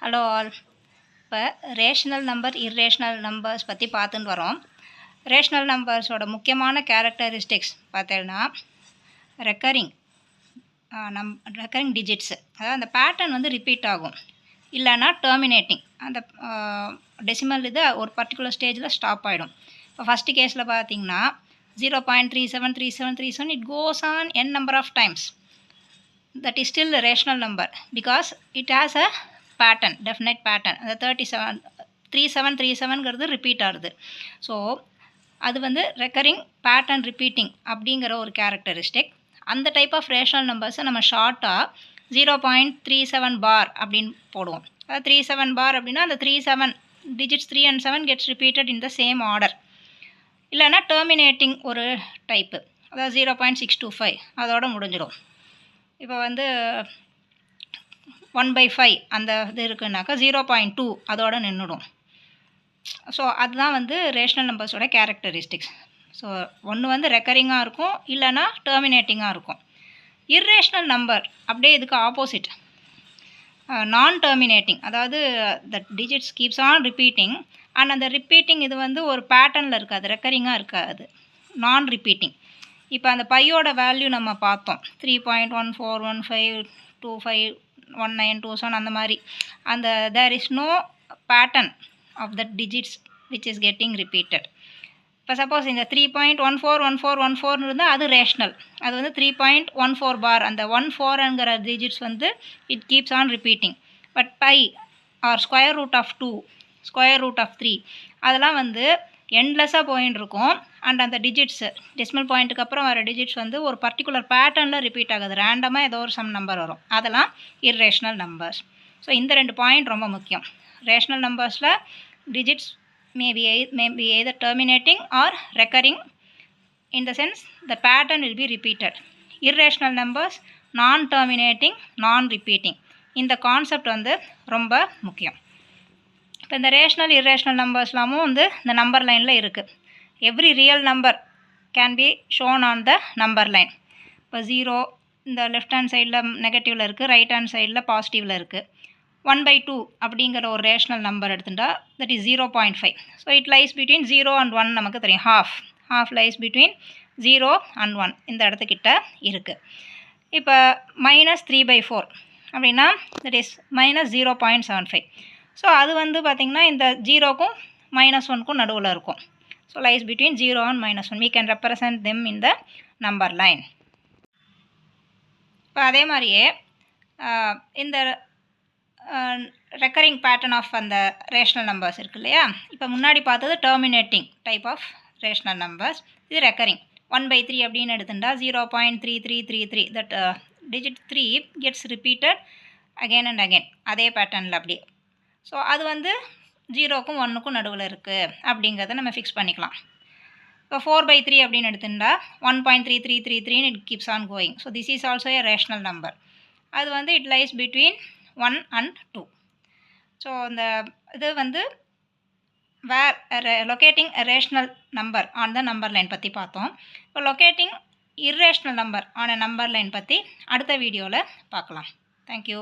Hello all. இப்போ rational number irrational numbers பற்றி பார்த்துட்டு வரோம். ரேஷனல் நம்பர்ஸோட முக்கியமான கேரக்டரிஸ்டிக்ஸ் பார்த்தேன்னா ரெக்கரிங் ரெக்கரிங் டிஜிட்ஸு, அதாவது அந்த பேட்டர்ன் வந்து ரிப்பீட் ஆகும், இல்லைன்னா டெர்மினேட்டிங், அந்த டெசிமல் இது ஒரு பர்டிகுலர் ஸ்டேஜில் ஸ்டாப் ஆகிடும். இப்போ ஃபஸ்ட்டு கேஸில் பார்த்தீங்கன்னா 0.373737 it goes on n number of times. That is still a rational number because it has a pattern, definite pattern. அந்த 3737ங்கிறது ரிப்பீட் ஆகுது. ஸோ அது வந்து ரெக்கரிங் பேட்டர்ன் ரிப்பீட்டிங் அப்படிங்கிற ஒரு கேரக்டரிஸ்டிக். அந்த டைப் ஆஃப் ரேஷனல் நம்பர்ஸை நம்ம ஷார்ட்டாக 0.37 பார் அப்படின்னு போடுவோம். அதாவது 37 பார் அப்படின்னா அந்த 37 digits 3 and 7 gets repeated in the same order. இல்லைன்னா டெர்மினேட்டிங் ஒரு டைப்பு, அதாவது 0.625 அதோட முடிஞ்சிடும். இப்போ வந்து 1/5 அந்த இது இருக்குன்னாக்கா 0.2 அதோட நின்றுடும். ஸோ அதுதான் வந்து ரேஷனல் நம்பர்ஸோட கேரக்டரிஸ்டிக்ஸ். ஸோ ஒன்று வந்து ரெக்கரிங்காக இருக்கும், இல்லைன்னா டெர்மினேட்டிங்காக இருக்கும். இர்ரேஷனல் நம்பர் அப்படியே இதுக்கு ஆப்போசிட், நான் டெர்மினேட்டிங், அதாவது த digits keeps on repeating and அந்த ரிப்பீட்டிங் இது வந்து ஒரு பேட்டர்னில் இருக்காது, ரெக்கரிங்காக இருக்காது, நான் ரிப்பீட்டிங். இப்போ அந்த பையோட வேல்யூ நம்ம பார்த்தோம், 3.1415251927 அந்த மாதிரி. அந்த there is no pattern of the digits which is getting repeated. இப்போ சப்போஸ் இந்த 3.141414 இருந்தால் அது ரேஷ்னல், அது வந்து 3.14 பார், அந்த 14ங்கிற டிஜிட்ஸ் வந்து it keeps on repeating. But pi or square root of 2, square root of 3 அதெல்லாம் வந்து எண்ட்லெஸ்ஸாக போயின்னு இருக்கும். அண்ட் அந்த டிஜிட்ஸு டெசிமல் பாயிண்ட்டுக்கு அப்புறம் வர டிஜிட்ஸ் வந்து ஒரு பர்டிகுலர் பேட்டர்னில் ரிப்பீட் ஆகுது, ரேண்டமாக ஏதோ ஒரு சம் நம்பர் வரும், அதெல்லாம் இர்ரேஷனல் நம்பர்ஸ். ஸோ இந்த ரெண்டு பாயிண்ட் ரொம்ப முக்கியம். ரேஷனல் நம்பர்ஸில் digits may be either terminating or recurring, in the sense the pattern will be repeated. Irrational numbers non-terminating, non-repeating. இந்த கான்செப்ட் வந்து ரொம்ப முக்கியம். இப்போ இந்த ரேஷனல் இர்ரேஷனல் நம்பர்ஸ்லாமும் வந்து இந்த நம்பர் லைனில் இருக்குது. Every real number can be shown on the number line. இப்போ 0 இந்த லெஃப்ட் ஹேண்ட் சைடில் நெகட்டிவில் இருக்குது, ரைட் ஹேண்ட் சைடில் பாசிட்டிவில் இருக்குது. 1/2 அப்படிங்கிற ஒரு ரேஷனல் நம்பர் எடுத்துட்டா that is 0.5. So it lies between 0 and 1. நமக்கு தெரியும் ஹாஃப் லைஸ் பிட்வீன் 0 and 1 இந்த இடத்துக்கிட்ட இருக்குது. இப்போ -3/4 அப்படின்னா தட் இஸ் -0.75. ஸோ அது வந்து பார்த்திங்கன்னா இந்த 0க்கும் -1க்கும் நடுவில் இருக்கும். So lies between 0 and -1. we can represent them in the number line. இப்போ அதே மாதிரியே இந்த ரெக்கரிங் பேட்டர்ன் ஆஃப் அந்த ரேஷனல் நம்பர்ஸ் இருக்கு இல்லையா. இப்போ முன்னாடி பார்த்தது terminating type of rational numbers, இது ரெக்கரிங். 1/3 அப்படின்னு எடுத்துட்டா 0.3333, that digit 3 gets repeated again and again அதே பேட்டர்னில் அப்படியே. ஸோ அது வந்து 0க்கும் 1க்கும் நடுவில் இருக்குது அப்படிங்கிறத நம்ம ஃபிக்ஸ் பண்ணிக்கலாம். இப்போ 4/3 அப்படின்னு எடுத்துட்டா 1.3333 it keeps on going. So this is also a rational number. அது வந்து it lies between 1 and 2. So இந்த இது வந்து locating rational number on the number line பற்றி பார்த்தோம். இப்போ locating irrational number on a number line பற்றி அடுத்த வீடியோவில் பார்க்கலாம். தேங்க்யூ.